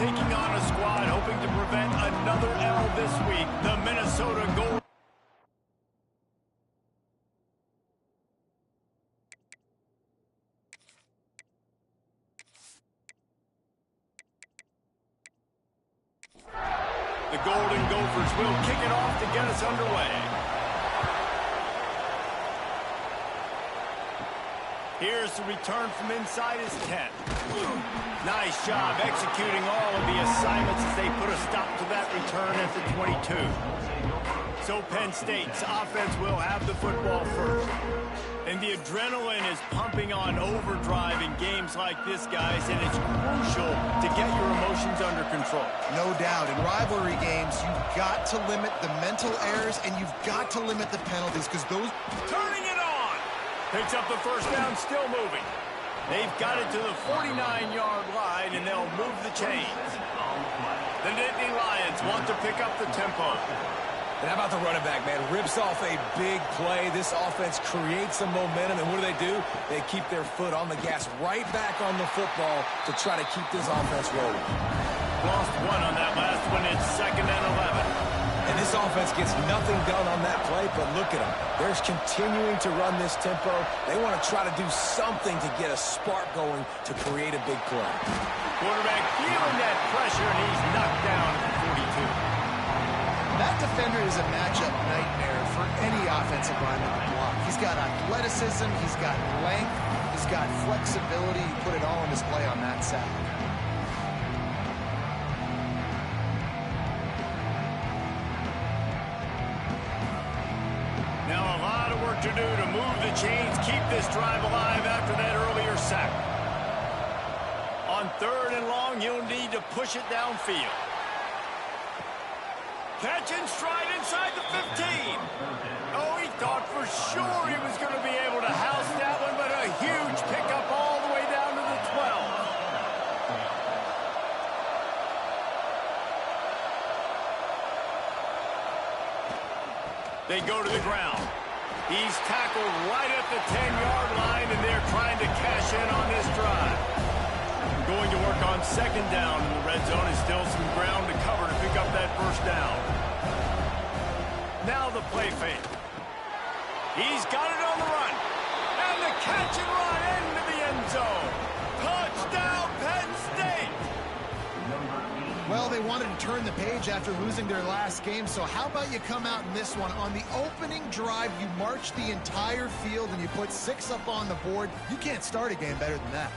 taking on a squad hoping to prevent another L this week. The Minnesota Gophers. The Golden Gophers will kick it off to get us underway. Here's the return from inside his 10. Nice job executing all of the assignments as they put a stop to that return at the 22. So Penn State's offense will have the football first. And the adrenaline is pumping on overdrive in games like this, guys, and it's crucial to get your emotions under control. No doubt. In rivalry games, you've got to limit the mental errors, and you've got to limit the penalties, because those... Turning it on! Picks up the first down, still moving. They've got it to the 49-yard line, and they'll move the chains. The Nittany Lions want to pick up the tempo. And how about the running back, man? Rips off a big play. This offense creates some momentum, and what do? They keep their foot on the gas right back on the football to try to keep this offense rolling. Lost one on that last one. It's 2nd and 11. And this offense gets nothing done on that play, but look at them. They're continuing to run this tempo. They want to try to do something to get a spark going to create a big play. Quarterback feeling that pressure, and he's knocked down at the 42. That defender is a matchup nightmare for any offensive lineman to block. He's got athleticism, he's got length, he's got flexibility. He put it all on display on that sack. Now a lot of work to do to move the chains, keep this drive alive after that earlier sack. On 3rd and long, you'll need to push it downfield. Catch and stride inside the 15. Oh, he thought for sure he was going to be able to house that one, but a huge pickup all the way down to the 12. They go to the ground. He's tackled right at the 10-yard line, and they're trying to cash in on this drive. Going to work on 2nd down in the red zone, and still some ground to cover to pick up that first down. Now the play fake. He's got it on the run. And the catch and run into the end zone. Touchdown, Penn State! Well, they wanted to turn the page after losing their last game, so how about you come out in this one? On the opening drive, you march the entire field and you put 6 up on the board. You can't start a game better than that.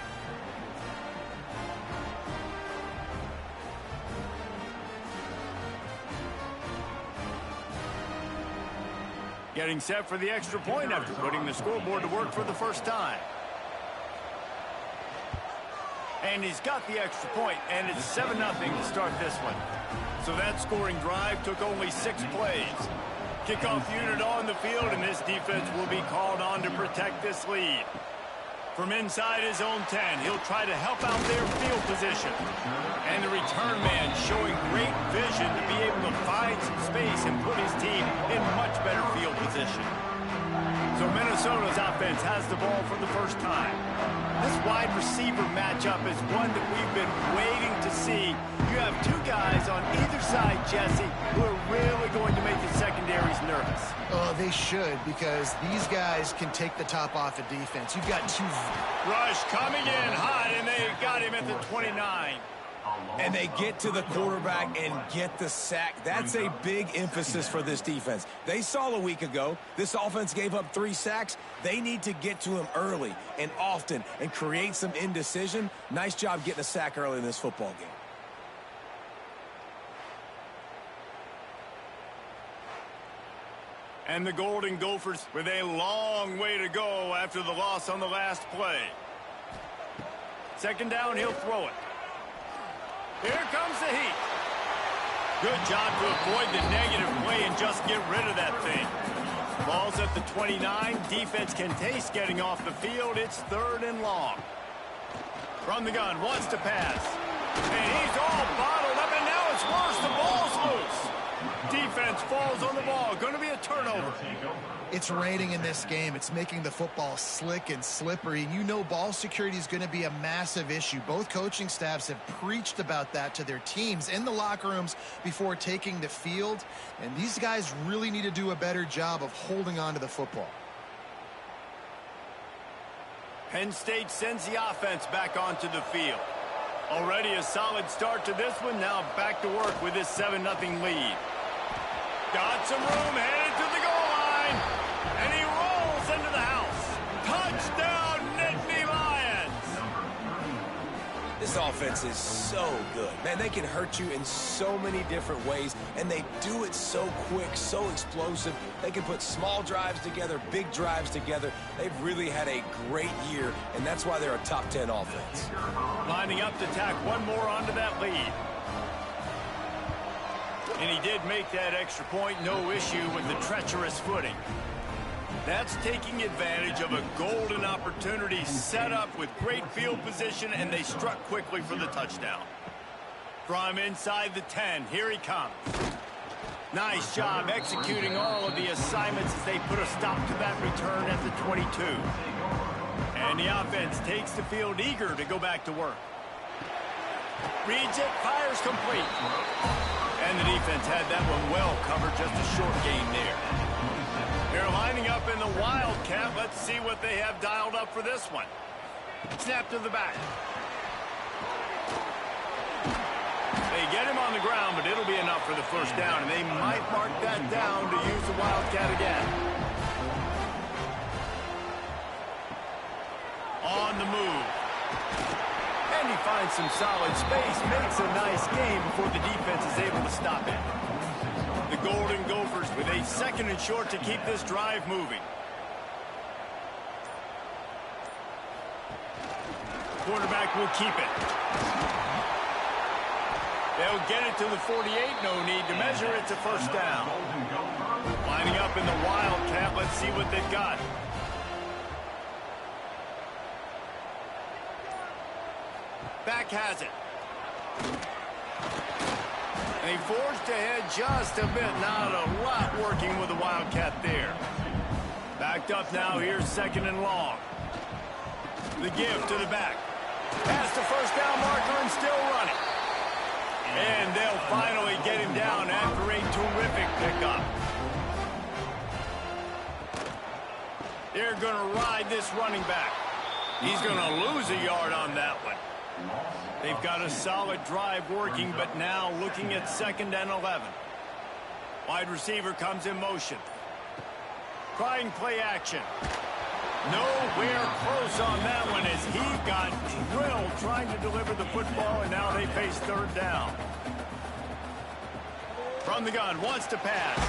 Getting set for the extra point after putting the scoreboard to work for the first time. And he's got the extra point, and it's 7-0 to start this one. So that scoring drive took only 6 plays. Kickoff unit on the field, and this defense will be called on to protect this lead. From inside his own 10, he'll try to help out their field position. And the return man showing great vision to be able to find some space and put his team in much better field position. So Minnesota's offense has the ball for the first time. This wide receiver matchup is one that we've been waiting to see. You have 2 guys on either side, Jesse, who are really going to make the secondaries nervous. Oh, they should, because these guys can take the top off of defense. You've got 2... Rush coming in hot, and they got him at the 29. And they get to the quarterback and get the sack. That's a big emphasis for this defense. They saw a week ago, this offense gave up 3 sacks. They need to get to him early and often and create some indecision. Nice job getting a sack early in this football game. And the Golden Gophers with a long way to go after the loss on the last play. 2nd down, he'll throw it. Here comes the heat. Good job to avoid the negative play and just get rid of that thing. Ball's at the 29. Defense can taste getting off the field. It's 3rd and long. From the gun, wants to pass. And he's all bottled up, and now it's worse. The ball's loose. Defense falls on the ball. Going to be a turnover. It's raining in this game. It's making the football slick and slippery. And you know ball security is going to be a massive issue. Both coaching staffs have preached about that to their teams in the locker rooms before taking the field. And these guys really need to do a better job of holding on to the football. Penn State sends the offense back onto the field. Already a solid start to this one. Now back to work with this 7-0 lead. Got some room, headed to the goal line. And he rolls into the house. Touchdown, Nittany Lions. This offense is so good. Man, they can hurt you in so many different ways, and they do it so quick, so explosive. They can put small drives together, big drives together. They've really had a great year, and that's why they're a top 10 offense. Lining up to tack one more onto that lead. And he did make that extra point, no issue with the treacherous footing. That's taking advantage of a golden opportunity set up with great field position, and they struck quickly for the touchdown. From inside the 10, here he comes. Nice job executing all of the assignments as they put a stop to that return at the 22. And the offense takes the field eager to go back to work. Reads it, fires complete. And the defense had that one well covered, just a short gain there. They're lining up in the Wildcat. Let's see what they have dialed up for this one. Snap to the back. They get him on the ground, but it'll be enough for the first down, and they might mark that down to use the Wildcat again. On the move. And he finds some solid space, makes a nice game before the defense is able to stop it. The Golden Gophers with a 2nd and short to keep this drive moving. Quarterback will keep it. They'll get it to the 48, no need to measure. It's a first down. Lining up in the Wildcat, let's see what they've got. Back has it. And he forged ahead just a bit. Not a lot working with the Wildcat there. Backed up now. Here's 2nd and long. The give to the back. Past the first down marker and still running. And they'll finally get him down after a terrific pickup. They're going to ride this running back. He's going to lose a yard on that one. They've got a solid drive working, but now looking at 2nd and 11. Wide receiver comes in motion. Trying play action. Nowhere close on that one as he got drilled trying to deliver the football, and now they face 3rd down. From the gun, wants to pass.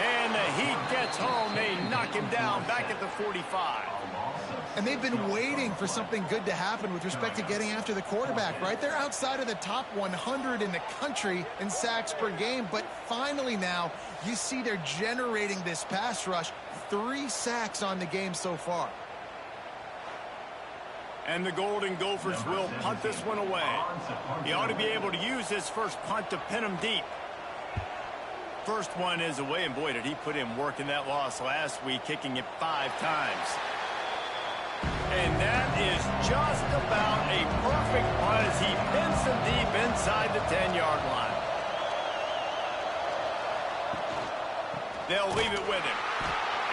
And the Heat gets home. They knock him down back at the 45. And they've been waiting for something good to happen with respect to getting after the quarterback, right? They're outside of the top 100 in the country in sacks per game, but finally now you see they're generating this pass rush. 3 sacks on the game so far. And the Golden Gophers will punt this one away. He ought to be able to use his first punt to pin him deep. First one is away, and boy, did he put in work in that loss last week, kicking it 5 times. And that is just about a perfect punt as he pins them deep inside the 10-yard line. They'll leave it with him.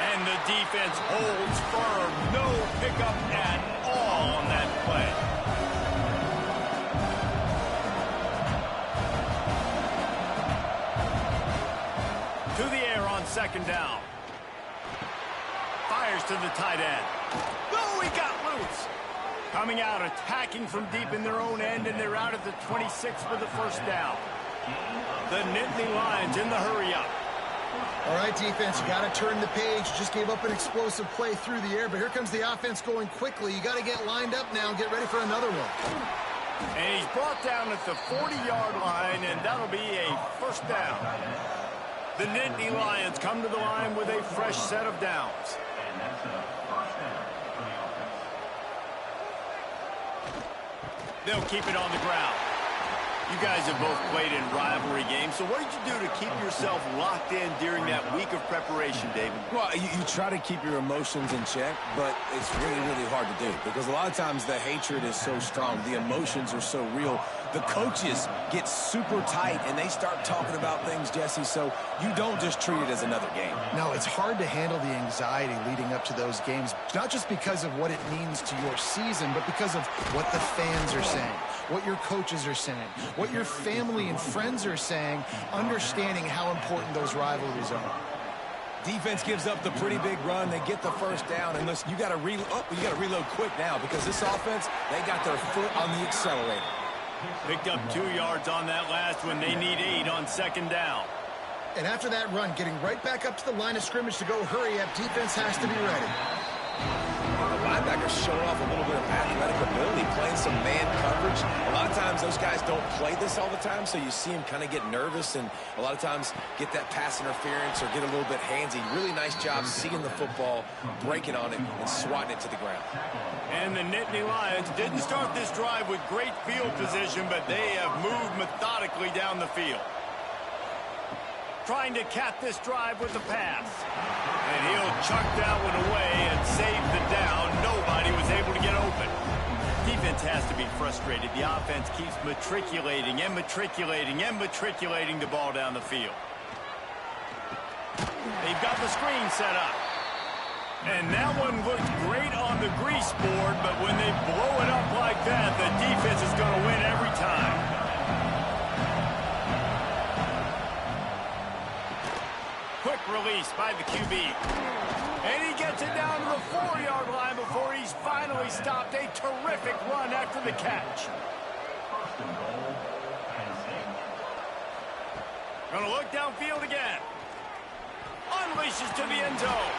And the defense holds firm. No pickup at all on that play. To the air on 2nd down. Fires to the tight end. Oh, he got loose. Coming out, attacking from deep in their own end, and they're out at the 26 for the first down. The Nittany Lions in the hurry-up. All right, defense, you got to turn the page. Just gave up an explosive play through the air, but here comes the offense going quickly. You got to get lined up now and get ready for another one. And he's brought down at the 40-yard line, and that'll be a first down. The Nittany Lions come to the line with a fresh set of downs. They'll keep it on the ground. You guys have both played in rivalry games, so what did you do to keep yourself locked in during that week of preparation, David? Well, you try to keep your emotions in check, but it's really, really hard to do because a lot of times the hatred is so strong. The emotions are so real. The coaches get super tight, and they start talking about things, Jesse, so you don't just treat it as another game. No, it's hard to handle the anxiety leading up to those games, not just because of what it means to your season, but because of what the fans are saying, what your coaches are saying, what your family and friends are saying, understanding how important those rivalries are. Defense gives up the pretty big run. They get the first down, and listen, you got to reload quick now because this offense, they got their foot on the accelerator. Picked up 2 yards on that last one. They need 8 on second down. And after that run, getting right back up to the line of scrimmage to go hurry up, defense has to be ready. The linebacker's showing off a little bit of athletic ability, playing some man coverage. A lot of times those guys don't play this all the time, so you see them kind of get nervous and a lot of times get that pass interference or get a little bit handsy. Really nice job seeing the football, breaking on it, and swatting it to the ground. And the Nittany Lions didn't start this drive with great field position, but they have moved methodically down the field. Trying to cap this drive with the pass. And he'll chuck that one away and save the down. Nobody was able to get open. Defense has to be frustrated. The offense keeps matriculating and matriculating and matriculating the ball down the field. They've got the screen set up. And that one looked great on the grease board, but when they blow it up like that, the defense is going to win every time. Quick release by the QB. And he gets it down to the 4-yard line before he's finally stopped. A terrific run after the catch. Going to look downfield again. Unleashes to the end zone.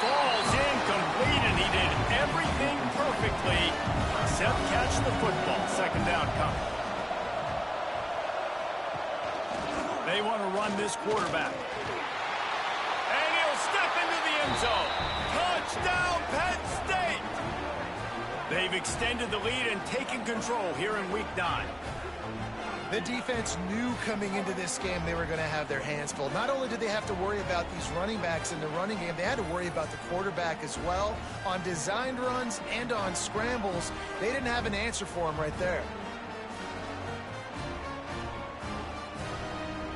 Falls incomplete, and he did everything perfectly except catch the football. Second down coming. They want to run this quarterback. And he'll step into the end zone. Touchdown, Penn State! They've extended the lead and taken control here in Week 9. The defense knew coming into this game they were going to have their hands full. Not only did they have to worry about these running backs in the running game, they had to worry about the quarterback as well. On designed runs and on scrambles, they didn't have an answer for him right there.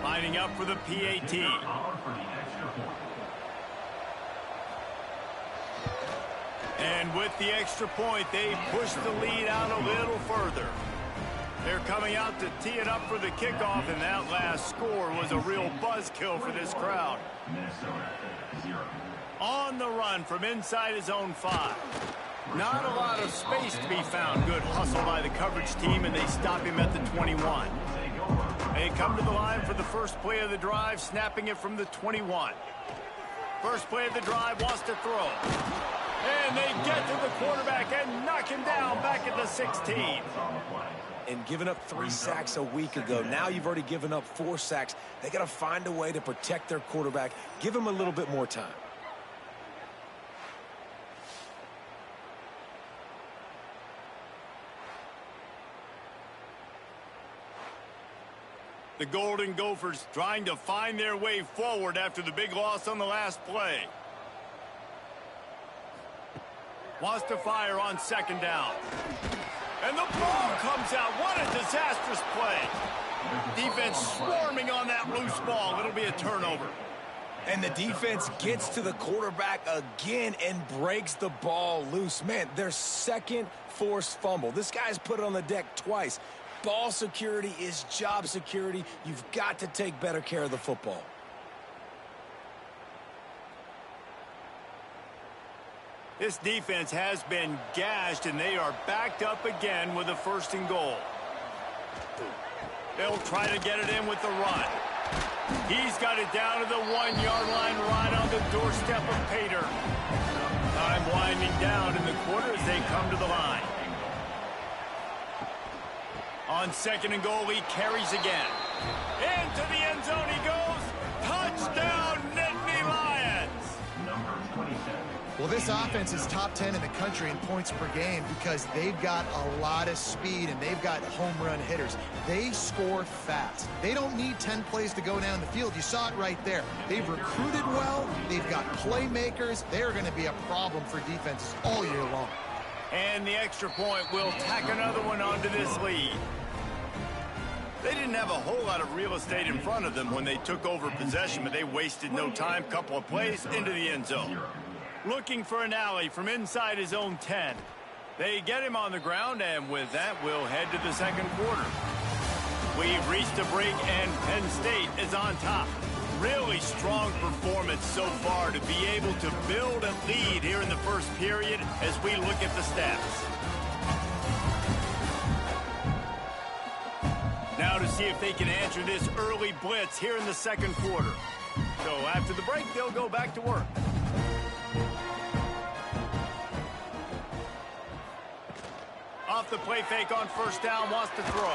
Lining up for the PAT. And with the extra point, they push the lead out a little further. They're coming out to tee it up for the kickoff, and that last score was a real buzzkill for this crowd. On the run from inside his own 5. Not a lot of space to be found. Good hustle by the coverage team, and they stop him at the 21. They come to the line for the first play of the drive, snapping it from the 21. First play of the drive, wants to throw. And they get to the quarterback and knock him down back at the 16. And giving up 3 sacks a week ago. Now you've already given up 4 sacks. They got to find a way to protect their quarterback. Give him a little bit more time. The Golden Gophers trying to find their way forward after the big loss on the last play. Wants to fire on second down. And the ball comes out. What a disastrous play. Defense swarming on that loose ball. It'll be a turnover. And the defense gets to the quarterback again and breaks the ball loose. Man, their second forced fumble. This guy's put it on the deck twice. Ball security is job security. You've got to take better care of the football. This defense has been gashed, and they are backed up again with a 1st and goal. They'll try to get it in with the run. He's got it down to the 1-yard line right on the doorstep of Pater. Time winding down in the quarter as they come to the line. On 2nd and goal, he carries again. Into the end zone he goes. Touchdown, Nittany Lions! Well, this offense is top 10 in the country in points per game because they've got a lot of speed and they've got home run hitters. They score fast. They don't need 10 plays to go down the field. You saw it right there. They've recruited well. They've got playmakers. They're going to be a problem for defenses all year long. And the extra point will tack another one onto this lead. They didn't have a whole lot of real estate in front of them when they took over possession, but they wasted no time. Couple of plays into the end zone. Looking for an alley from inside his own 10. They get him on the ground, and with that, we'll head to the second quarter. We've reached a break, and Penn State is on top. Really strong performance so far to be able to build a lead here in the first period as we look at the stats. Now to see if they can answer this early blitz here in the second quarter. So after the break, they'll go back to work. Off the play fake on first down, wants to throw.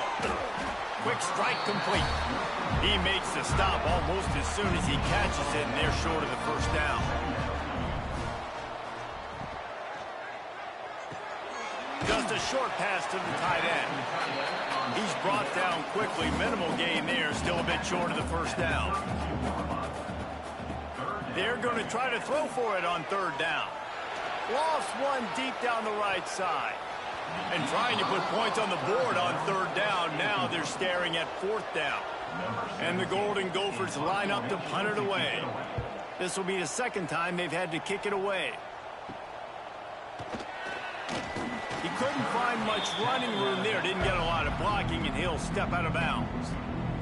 Quick strike complete. He makes the stop almost as soon as he catches it, and they're short of the first down. Just a short pass to the tight end. He's brought down quickly. Minimal gain there, still a bit short of the first down. They're going to try to throw for it on third down. Lost one deep down the right side. And trying to put points on the board on third down. Now they're staring at fourth down. And the Golden Gophers line up to punt it away. This will be the second time they've had to kick it away. He couldn't find much running room there. Didn't get a lot of blocking, and he'll step out of bounds.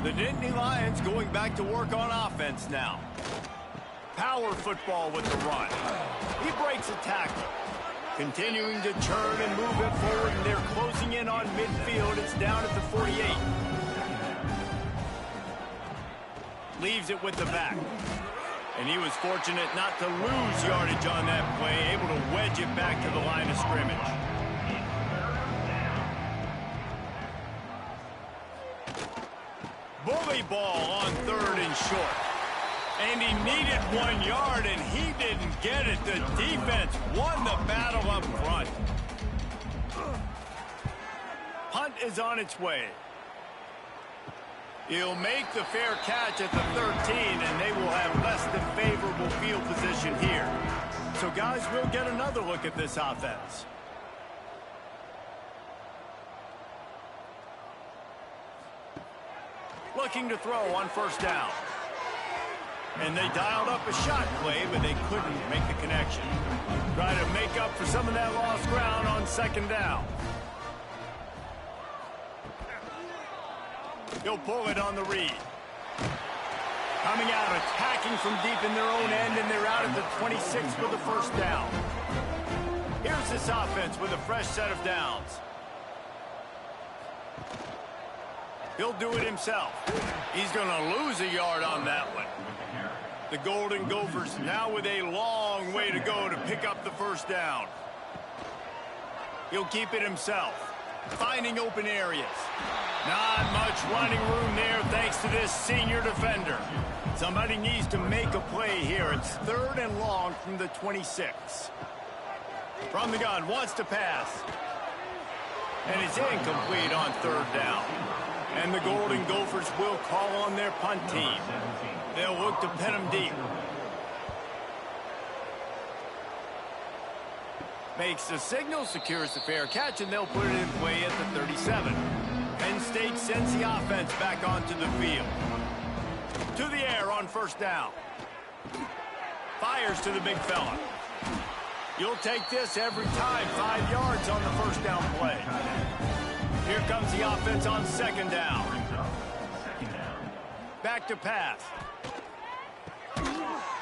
The Nittany Lions going back to work on offense now. Power football with the run. He breaks a tackle. Continuing to turn and move it forward, and they're closing in on midfield. It's down at the 48. Leaves it with the back. And he was fortunate not to lose yardage on that play, able to wedge it back to the line of scrimmage. Bully ball on third and short. And he needed 1 yard, and he didn't get it. The defense won the battle up front. Punt is on its way. He'll make the fair catch at the 13, and they will have less than favorable field position here. So, guys, we'll get another look at this offense. Looking to throw on first down. And they dialed up a shot play, but they couldn't make the connection. Try to make up for some of that lost ground on second down. He'll pull it on the read. Coming out, attacking from deep in their own end, and they're out at the 26 for the first down. Here's this offense with a fresh set of downs. He'll do it himself. He's going to lose a yard on that one. The Golden Gophers now with a long way to go to pick up the first down. He'll keep it himself, finding open areas. Not much running room there thanks to this senior defender. Somebody needs to make a play here. It's third and long from the 26. From the gun, wants to pass. And it's incomplete on third down. And the Golden Gophers will call on their punt team. They'll look to pin him deep. Makes the signal, secures the fair catch, and they'll put it in play at the 37. Penn State sends the offense back onto the field. To the air on first down. Fires to the big fella. You'll take this every time. 5 yards on the first down play. Here comes the offense on second down. Back to pass.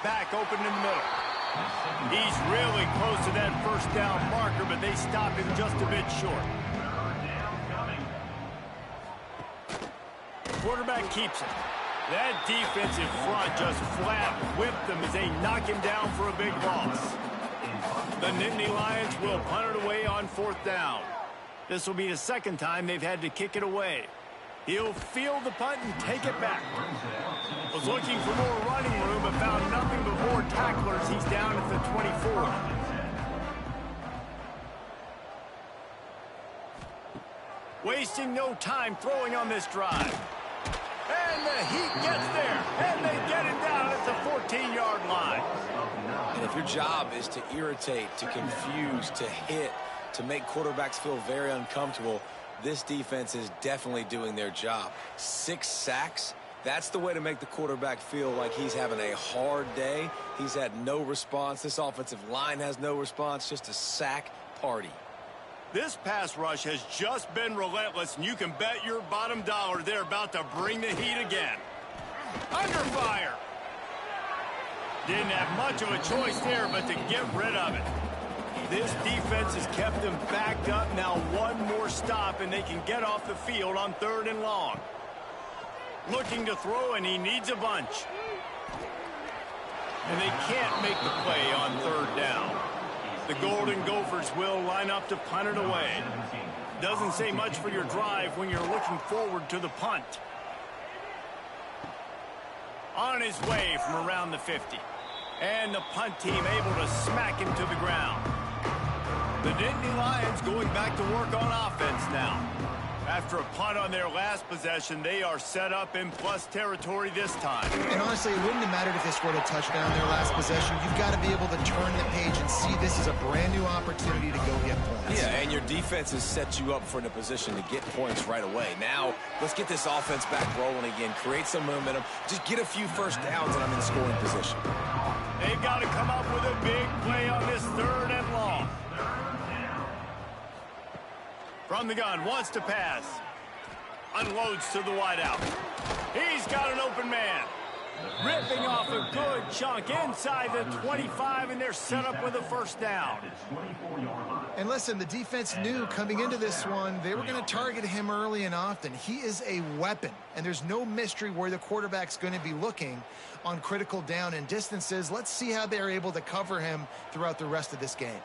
Back open in the middle. He's really close to that first down marker, but they stop him just a bit short. Quarterback keeps it. That defensive front just flat whipped them as they knock him down for a big loss. The Nittany Lions will punt it away on fourth down. This will be the second time they've had to kick it away. He'll field the punt and take it back. Was looking for more running room, but found nothing but more tacklers. He's down at the 24. Wasting no time throwing on this drive. And the Heat gets there, and they get it down at the 14-yard line. And if your job is to irritate, to confuse, to hit, to make quarterbacks feel very uncomfortable, this defense is definitely doing their job. 6 sacks, that's the way to make the quarterback feel like he's having a hard day. He's had no response. This offensive line has no response, just a sack party. This pass rush has just been relentless, and you can bet your bottom dollar they're about to bring the heat again. Under fire. Didn't have much of a choice there but to get rid of it. This defense has kept them backed up. Now one more stop, and they can get off the field on 3rd and long. Looking to throw, and he needs a bunch. And they can't make the play on 3rd down. The Golden Gophers will line up to punt it away. Doesn't say much for your drive when you're looking forward to the punt. On his way from around the 50. And the punt team able to smack him to the ground. The Nittany Lions going back to work on offense now. After a punt on their last possession, they are set up in plus territory this time. And honestly, it wouldn't have mattered if they scored a touchdown their last possession. You've got to be able to turn the page and see this as a brand new opportunity to go get points. Yeah, and your defense has set you up for in a position to get points right away. Now, let's get this offense back rolling again, create some momentum, just get a few first downs, and I'm in scoring position. They've got to come up with a big play on this 3rd and long. From the gun, wants to pass. Unloads to the wideout. He's got an open man. Ripping off a good chunk inside the 25, and they're set up with a first down. And listen, the defense knew coming into this one, they were going to target him early and often. He is a weapon, and there's no mystery where the quarterback's going to be looking on critical down and distances. Let's see how they're able to cover him throughout the rest of this game.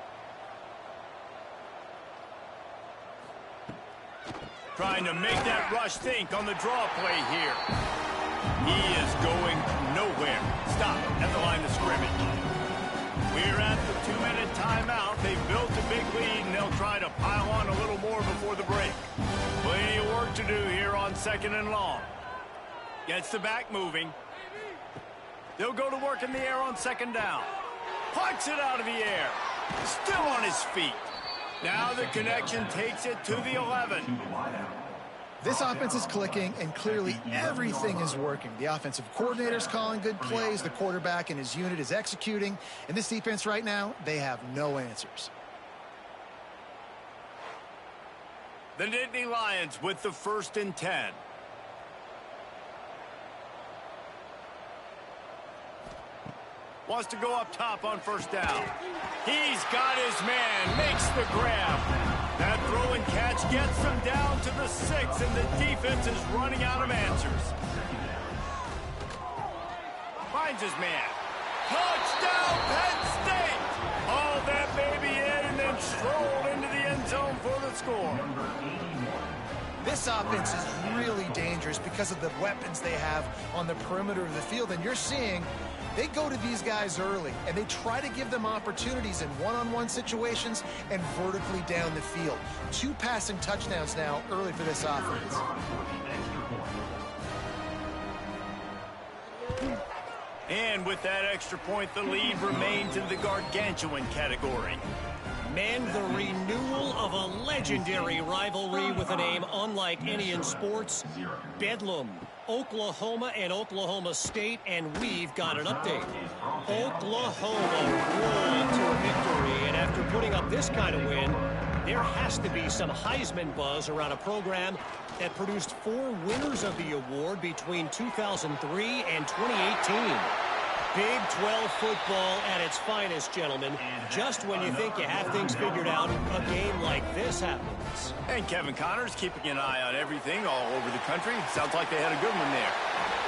Trying to make that rush think on the draw play here. He is going nowhere. Stop at the line of scrimmage. We're at the 2-minute timeout. They've built a big lead, and they'll try to pile on a little more before the break. Plenty of work to do here on 2nd and long. Gets the back moving. They'll go to work in the air on 2nd down. Pucks it out of the air. Still on his feet. Now the connection takes it to the 11. This offense is clicking, and clearly everything is working. The offensive coordinator's calling good plays. The quarterback and his unit is executing. And this defense right now, they have no answers. The Nittany Lions with the 1st and 10. Wants to go up top on 1st down. He's got his man, makes the grab. That throw and catch gets them down to the 6, and the defense is running out of answers. Finds his man. Touchdown, Penn State! Haul that baby in and then stroll into the end zone for the score. This offense is really dangerous because of the weapons they have on the perimeter of the field, and you're seeing they go to these guys early, and they try to give them opportunities in one-on-one situations and vertically down the field. 2 passing touchdowns now early for this offense. And with that extra point, the lead remains in the gargantuan category. And the renewal of a legendary rivalry with a name unlike any in sports. Bedlam, Oklahoma and Oklahoma State, and we've got an update. Oklahoma rolled to a victory, and after putting up this kind of win, there has to be some Heisman buzz around a program that produced 4 winners of the award between 2003 and 2018. Big 12 football at its finest, gentlemen. Just when you think you have things figured out, a game like this happens. And Kevin Connors keeping an eye on everything all over the country. Sounds like they had a good one there.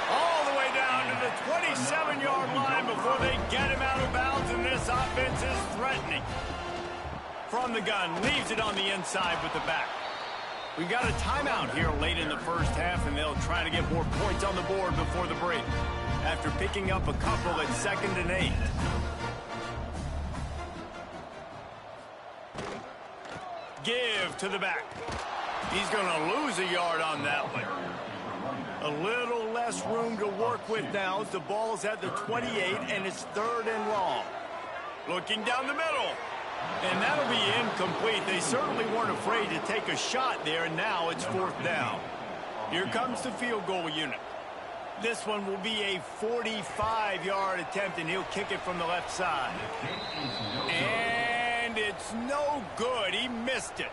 All the way down to the 27-yard line before they get him out of bounds, and this offense is threatening. From the gun, leaves it on the inside with the back. We've got a timeout here late in the first half, and they'll try to get more points on the board before the break, after picking up a couple at 2nd and 8. Give to the back. He's going to lose a yard on that one. A little less room to work with now as the ball's at the 28, and it's 3rd and long. Looking down the middle. And that'll be incomplete. They certainly weren't afraid to take a shot there, and now it's 4th down. Here comes the field goal unit. This one will be a 45-yard attempt, and he'll kick it from the left side. And it's no good. He missed it.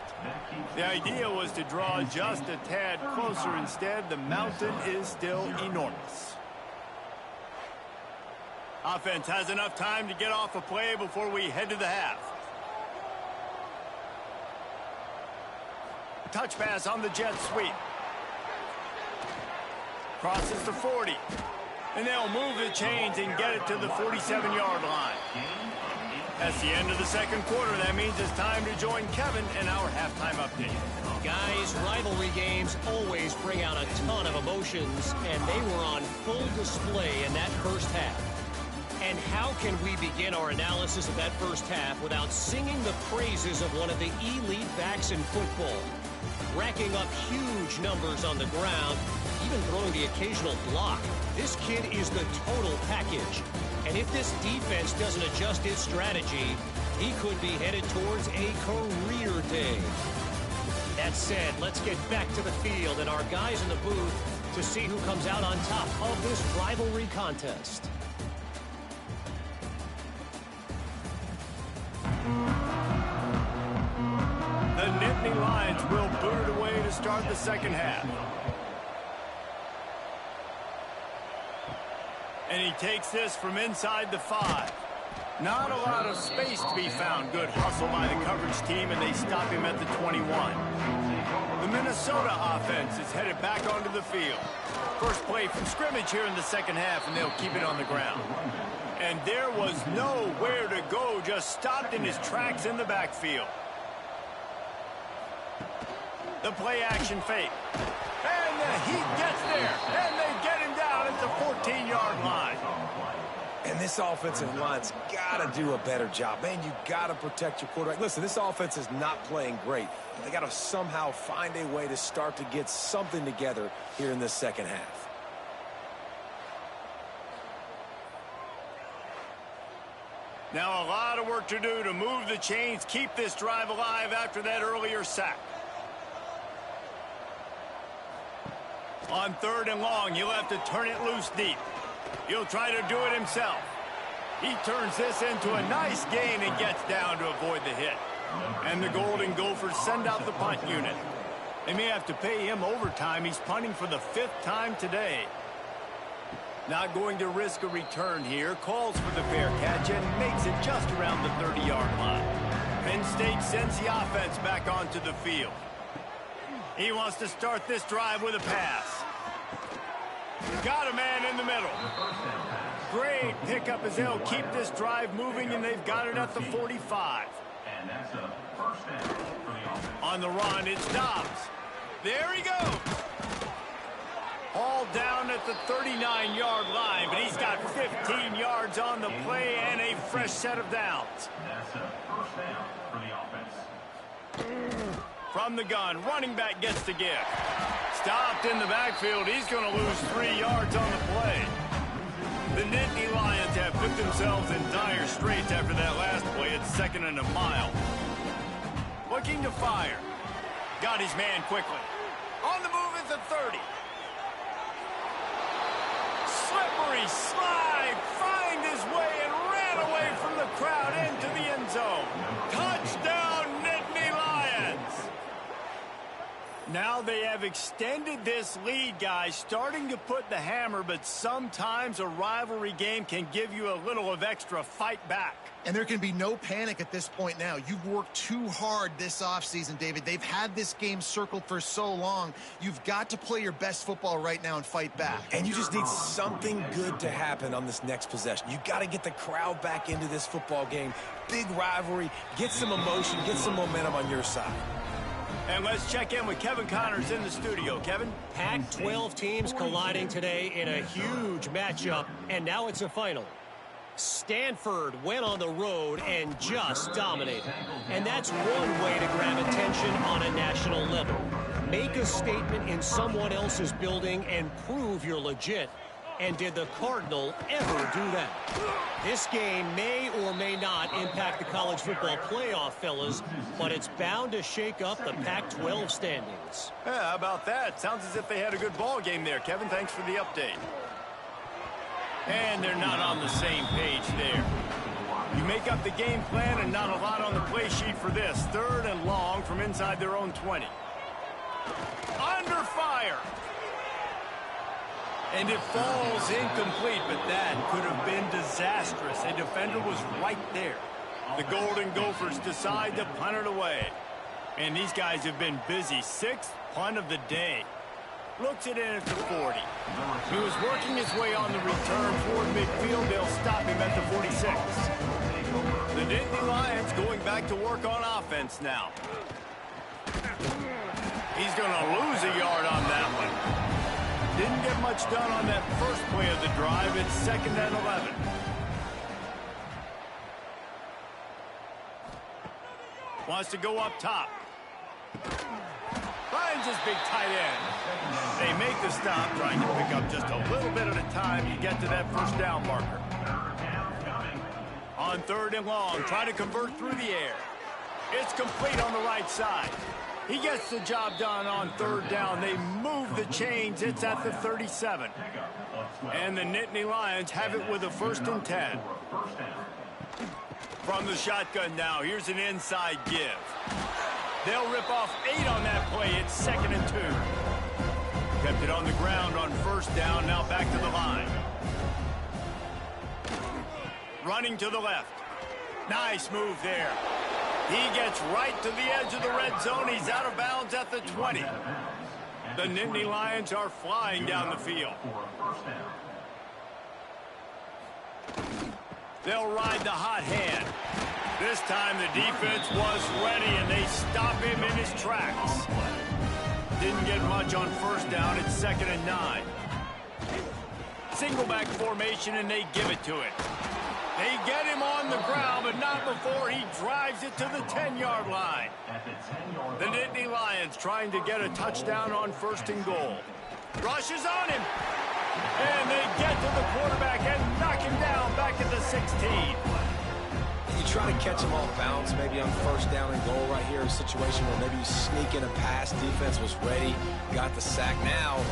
The idea was to draw just a tad closer. Instead, the mountain is still enormous. Offense has enough time to get off a play before we head to the half. Touch pass on the jet sweep. Crosses the 40. And they'll move the chains and get it to the 47-yard line. That's the end of the second quarter. That means it's time to join Kevin in our halftime update. Guys, rivalry games always bring out a ton of emotions, and they were on full display in that first half. And how can we begin our analysis of that first half without singing the praises of one of the elite backs in football? Racking up huge numbers on the ground, even throwing the occasional block. This kid is the total package. And if this defense doesn't adjust its strategy, he could be headed towards a career day. That said, let's get back to the field and our guys in the booth to see who comes out on top of this rivalry contest. The Nittany Lions will boot it away to start the second half. And he takes this from inside the 5. Not a lot of space to be found. Good hustle by the coverage team, and they stop him at the 21. The Minnesota offense is headed back onto the field. First play from scrimmage here in the second half, and they'll keep it on the ground. And there was nowhere to go, just stopped in his tracks in the backfield. The play action fake. And the heat gets there, and they get him down at the 14-yard line. And this offensive line's got to do a better job. Man, you got to protect your quarterback. Listen, this offense is not playing great. They got to somehow find a way to start to get something together here in this second half. Now a lot of work to do to move the chains, keep this drive alive after that earlier sack. On 3rd and long, he'll have to turn it loose deep. He'll try to do it himself. He turns this into a nice gain and gets down to avoid the hit. And the Golden Gophers send out the punt unit. They may have to pay him overtime. He's punting for the 5th time today. Not going to risk a return here. Calls for the fair catch and makes it just around the 30-yard line. Penn State sends the offense back onto the field. He wants to start this drive with a pass. Got a man in the middle. Great pickup as they'll keep this drive moving, and they've got it at the 45. And that's a first down for the offense. On the run, it's Dobbs. There he goes. All down at the 39-yard line, but he's got 15 yards on the play and a fresh set of downs. That's a first down for the offense. From the gun, running back gets the give. Stopped in the backfield. He's going to lose 3 yards on the play. The Nittany Lions have put themselves in dire straits after that last play at 2nd and a mile. Looking to fire. Got his man quickly. On the move at the 30. Slippery slide. Find his way and ran away from the crowd into the end zone. Touchdown, Nittany Lions. Now they have extended this lead, guys, starting to put the hammer, but sometimes a rivalry game can give you a little of extra fight back. And there can be no panic at this point now. You've worked too hard this offseason, David. They've had this game circled for so long. You've got to play your best football right now and fight back. And you just need something good to happen on this next possession. You got to get the crowd back into this football game. Big rivalry. Get some emotion. Get some momentum on your side. And let's check in with Kevin Connors in the studio. Kevin? Pac-12 teams colliding today in a huge matchup, and now it's a final. Stanford went on the road and just dominated. And that's one way to grab attention on a national level. Make a statement in someone else's building and prove you're legit. And did the Cardinal ever do that? This game may or may not impact the college football playoff, fellas, but it's bound to shake up the Pac-12 standings. Yeah, how about that? Sounds as if they had a good ball game there, Kevin. Thanks for the update. And they're not on the same page there. You make up the game plan and not a lot on the play sheet for this. 3rd and long from inside their own 20. Under fire. And it falls incomplete, but that could have been disastrous. A defender was right there. The Golden Gophers decide to punt it away. And these guys have been busy. 6th punt of the day. Looks it in at the 40. He was working his way on the return toward midfield. They'll stop him at the 46. The Nittany Lions going back to work on offense now. He's going to lose a yard on that one. Didn't get much done on that first play of the drive. It's 2nd and 11. Wants to go up top. Finds his big tight end. They make the stop, trying to pick up just a little bit at a time to get to that first down marker. On 3rd and long, trying to convert through the air. It's complete on the right side. He gets the job done on 3rd down. They move the chains. It's at the 37. And the Nittany Lions have it with a 1st and 10. From the shotgun now, here's an inside give. They'll rip off 8 on that play. It's 2nd and 2. Kept it on the ground on 1st down. Now back to the line. Running to the left. Nice move there. He gets right to the edge of the red zone. He's out of bounds at the 20. The Nittany Lions are flying down the field. They'll ride the hot hand. This time the defense was ready, and they stop him in his tracks. Didn't get much on 1st down. It's 2nd and 9. Single back formation, and they give it to it. They get him on the ground, but not before he drives it to the 10-yard line. The Nittany Lions trying to get a touchdown on 1st and goal. Rushes on him. And they get to the quarterback and knock him down back at the 16. You try to catch him off bounds, maybe on 1st down and goal right here, a situation where maybe you sneak in a pass, defense was ready, got the sack. Now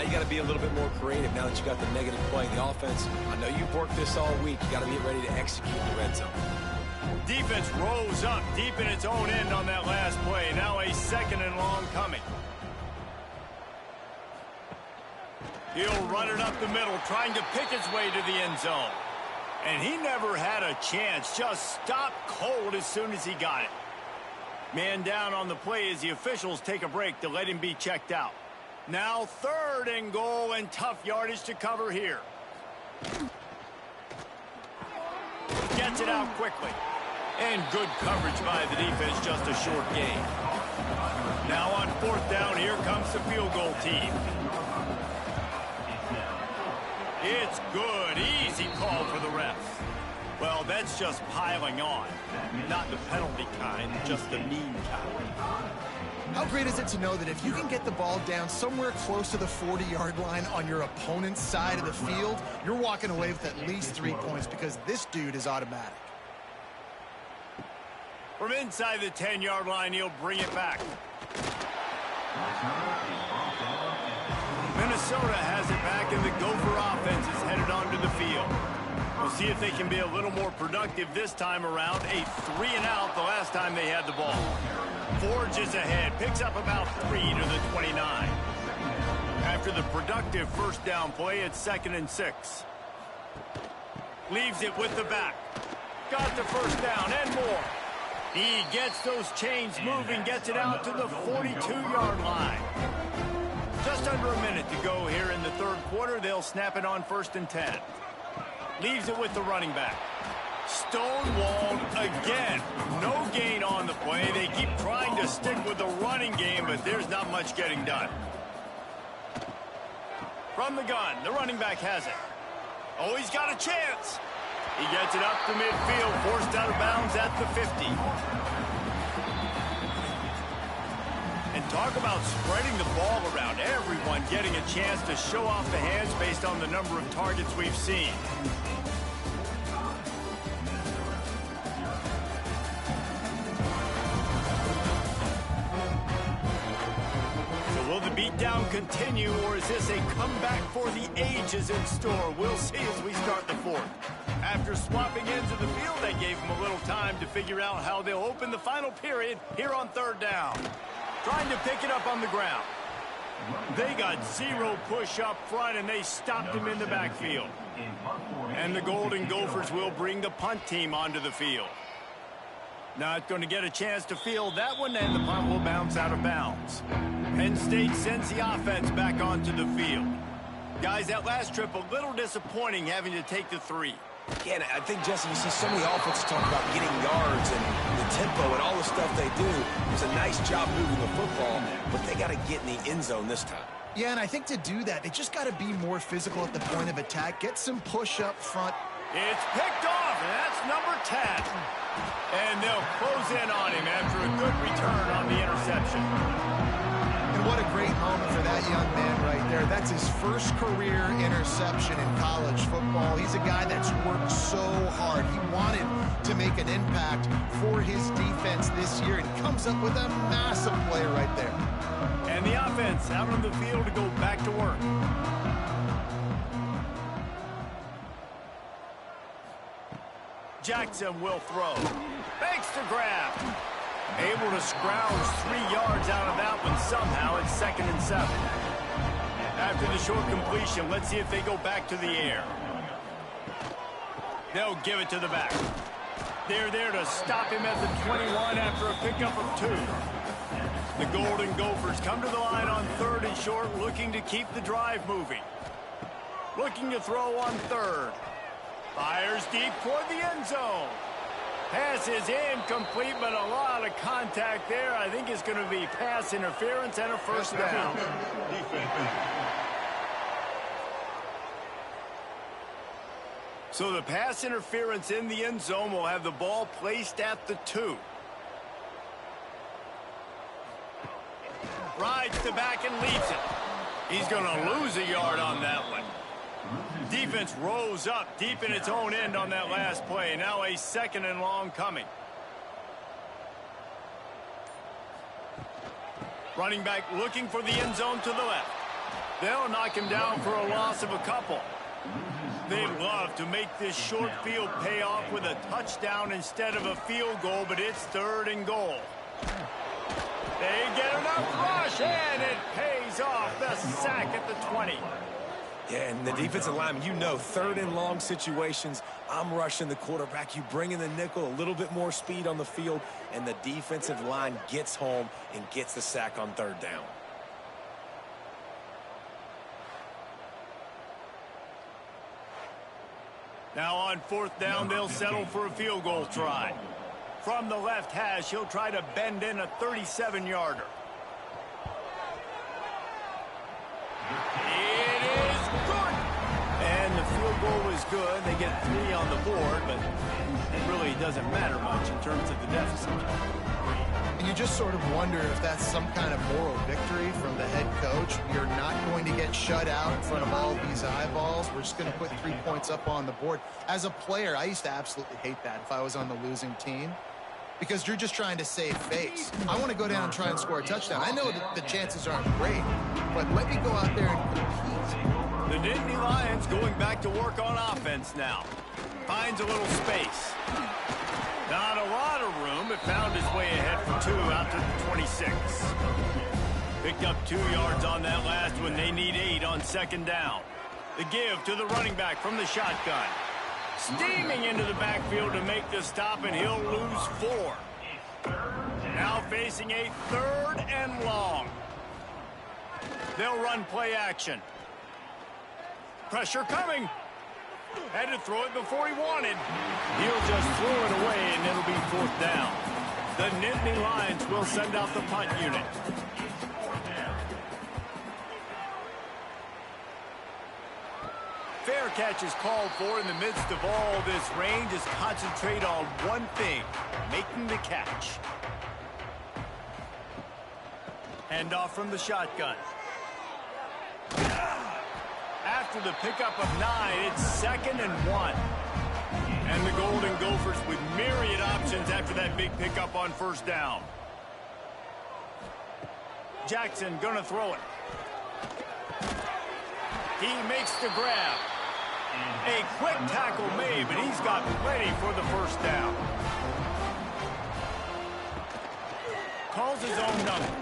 you got to be a little bit more creative now that you got the negative play. The offense, I know you've worked this all week. You got to get ready to execute in the red zone. Defense rose up deep in its own end on that last play. Now a 2nd and long coming. He'll run it up the middle, trying to pick his way to the end zone. And he never had a chance. Just stopped cold as soon as he got it. Man down on the play as the officials take a break to let him be checked out. Now 3rd and goal, and tough yardage to cover here. Gets it out quickly. And good coverage by the defense, just a short gain. Now on 4th down, here comes the field goal team. It's good. Easy call for the refs. Well, that's just piling on. Not the penalty kind, just the mean kind. How great is it to know that if you can get the ball down somewhere close to the 40-yard line on your opponent's side of the field, you're walking away with at least 3 points because this dude is automatic. From inside the 10-yard line, he'll bring it back. Minnesota has it back, and the Gopher offense is headed onto the field. We'll see if they can be a little more productive this time around. A 3-and-out the last time they had the ball. Forges ahead, picks up about 3 to the 29. After the productive 1st down play, it's 2nd and 6. Leaves it with the back. Got the 1st down and more. He gets those chains moving, gets it out to the 42-yard line. Just under a minute to go here in the 3rd quarter. They'll snap it on 1st and 10. Leaves it with the running back. Stonewalled again. No gain on the play. They keep trying to stick with the running game, but there's not much getting done. From the gun, the running back has it. Oh, he's got a chance. He gets it up to midfield, forced out of bounds at the 50. And Talk about spreading the ball around. Everyone getting a chance to show off the hands based on the number of targets we've seen. So will the beatdown continue, or is this a comeback for the ages in store? We'll see as we start the fourth. After swapping ends of the field, that gave them a little time to figure out how they'll open the final period here on third down. Trying to pick it up on the ground. They got zero push up front, and they stopped him in the backfield. And the Golden Gophers will bring the punt team onto the field. Not going to get a chance to field that one, and the punt will bounce out of bounds. Penn State sends the offense back onto the field. Guys, that last trip a little disappointing, having to take the 3. Yeah, and I think, Jesse, you see so many offenses talk about getting yards and the tempo and all the stuff they do. It's a nice job moving the football, but they got to get in the end zone this time. Yeah, and I think to do that, they just got to be more physical at the point of attack, get some push up front. It's picked off, and that's number 10. And they'll close in on him after a good return on the interception. And what a great moment for that young man right there. That's his first career interception in college football. He's a guy that's worked so hard. He wanted to make an impact for his defense this year, and comes up with a massive play right there. And the offense out on the field to go back to work. Jackson will throw. Fakes to grab. Able to scrounge 3 yards out of that one somehow. It's 2nd and 7. After the short completion, let's see if they go back to the air. They'll give it to the back. They're there to stop him at the 21 after a pickup of 2. The Golden Gophers come to the line on 3rd and short, looking to keep the drive moving. Looking to throw on 3rd. Fires deep toward the end zone. Pass is incomplete, but a lot of contact there. I think it's going to be pass interference and a first down. So the pass interference in the end zone will have the ball placed at the 2. Rides the back and leaves it. He's going to lose a yard on that one. Defense rose up deep in its own end on that last play. Now a 2nd and long coming. Running back looking for the end zone to the left. They'll knock him down for a loss of a couple. They'd love to make this short field pay off with a touchdown instead of a field goal, but it's 3rd and goal. They get enough rush, and it pays off. The sack at the 20. Yeah, and the defensive lineman, you know, 3rd and long situations, I'm rushing the quarterback. You bring in the nickel, a little bit more speed on the field, and the defensive line gets home and gets the sack on 3rd down. Now on 4th down, they'll settle for a field goal try. From the left hash, he'll try to bend in a 37-yarder. It is good. And the field goal is good. They get 3 on the board, but it really doesn't matter much in terms of the deficit. And you just sort of wonder if that's some kind of moral victory from the head coach. You're not going to get shut out in front of all of these eyeballs. We're just going to put 3 points up on the board. As a player, I used to absolutely hate that if I was on the losing team, because you're just trying to save face. I want to go down and try and score a touchdown. I know that the chances aren't great, but let me go out there and compete. The Nittany Lions going back to work on offense now. Finds a little space. Not a lot of room, but found his way ahead for 2 out to the 26. Picked up 2 yards on that last one. They need 8 on 2nd down. The give to the running back from the shotgun. Steaming into the backfield to make the stop, and he'll lose 4. Now facing a 3rd and long. They'll run play action. Pressure coming. Had to throw it before he wanted. He'll just throw it away, and it'll be 4th down. The Nittany Lions will send out the punt unit. Fair catch is called for. In the midst of all this rain, just concentrate on one thing, making the catch. Hand off from the shotgun. After the pickup of 9, it's 2nd and 1. And the Golden Gophers with myriad options after that big pickup on first down. Jackson gonna throw it. He makes the grab. A quick tackle made, but he's got plenty for the first down. Calls his own number.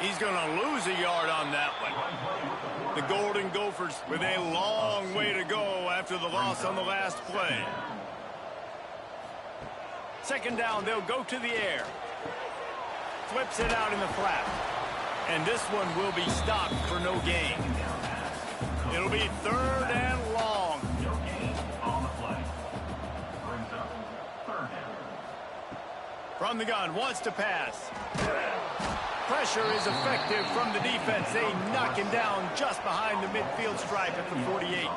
He's gonna lose a yard on that one. The Golden Gophers with a long way to go after the loss on the last play. 2nd down, they'll go to the air. Flips it out in the flat. And this one will be stopped for no gain. It'll be 3rd and long. No gain on the play. Brings up 3rd down. From the gun, wants to pass. Pressure is effective from the defense. They knock him down just behind the midfield stripe at the 48.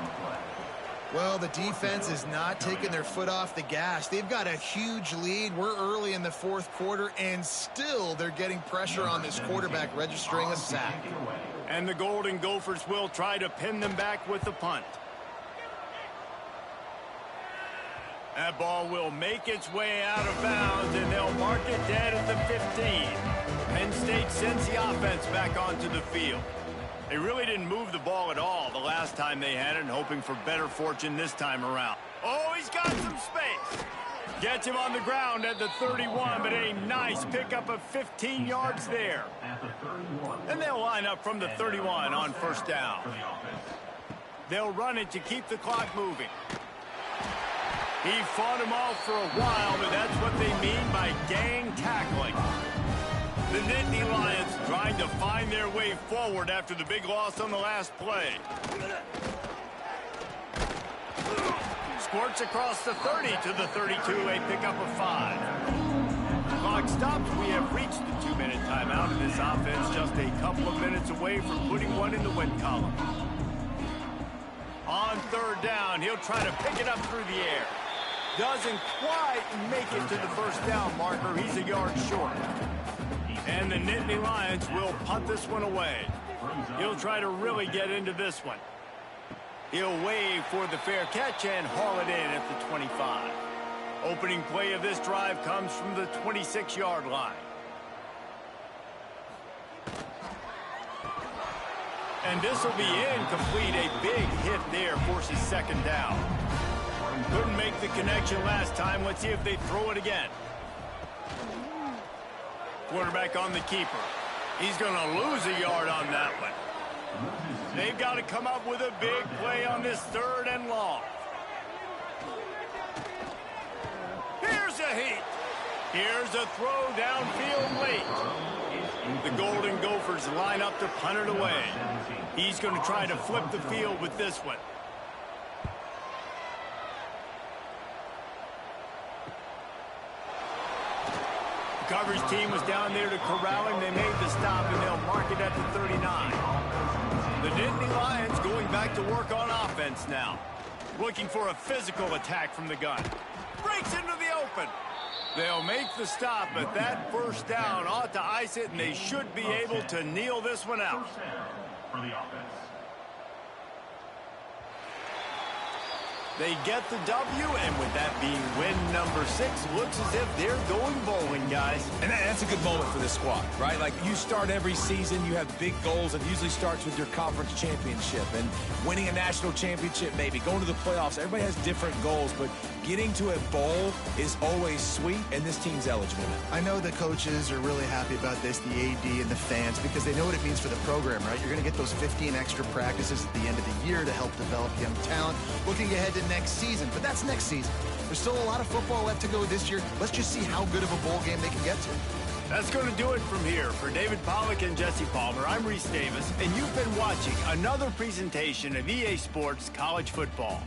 Well, the defense is not taking their foot off the gas. They've got a huge lead. We're early in the 4th quarter, and still they're getting pressure on this quarterback, registering a sack. And the Golden Gophers will try to pin them back with the punt. That ball will make its way out of bounds, and they'll mark it dead at the 15. Penn State sends the offense back onto the field. They really didn't move the ball at all the last time they had it, and hoping for better fortune this time around. Oh, he's got some space. Gets him on the ground at the 31, but a nice pickup of 15 yards there. And they'll line up from the 31 on first down. They'll run it to keep the clock moving. He fought him off for a while, but that's what they mean by gang tackling. The Nittany Lions trying to find their way forward after the big loss on the last play. Squirts across the 30 to the 32, a pickup of 5. Clock stops. We have reached the 2-minute timeout, and this offense just a couple of minutes away from putting one in the win column. On 3rd down, he'll try to pick it up through the air. Doesn't quite make it to the first down marker. He's a yard short. And the Nittany Lions will punt this one away. He'll try to really get into this one. He'll wave for the fair catch and haul it in at the 25. Opening play of this drive comes from the 26-yard line. And this will be incomplete. A big hit there forces 2nd down. Couldn't make the connection last time. Let's see if they throw it again. Quarterback on the keeper. He's going to lose a yard on that one. They've got to come up with a big play on this 3rd and long. Here's a heat. Here's a throw downfield late. The Golden Gophers line up to punt it away. He's going to try to flip the field with this one. Coverage team was down there to corral him. They made the stop, and they'll mark it at the 39. The Nittany Lions going back to work on offense now. Looking for a physical attack from the gun. Breaks into the open. They'll make the stop, but that first down ought to ice it, and they should be able to kneel this one out. First down for the offense. They get the W, and with that being win number 6, looks as if they're going bowling, guys. And that's a good moment for this squad, right? Like, you start every season, you have big goals. It usually starts with your conference championship and winning a national championship, maybe going to the playoffs. Everybody has different goals, but getting to a bowl is always sweet, and this team's eligible now. I know the coaches are really happy about this, the AD and the fans, because they know what it means for the program, right? You're going to get those 15 extra practices at the end of the year to help develop young talent. Looking ahead to next season, but that's next season. There's still a lot of football left to go this year. Let's just see how good of a bowl game they can get to. That's going to do it from here. For David Pollack and Jesse Palmer, I'm Reese Davis, and you've been watching another presentation of EA Sports College Football.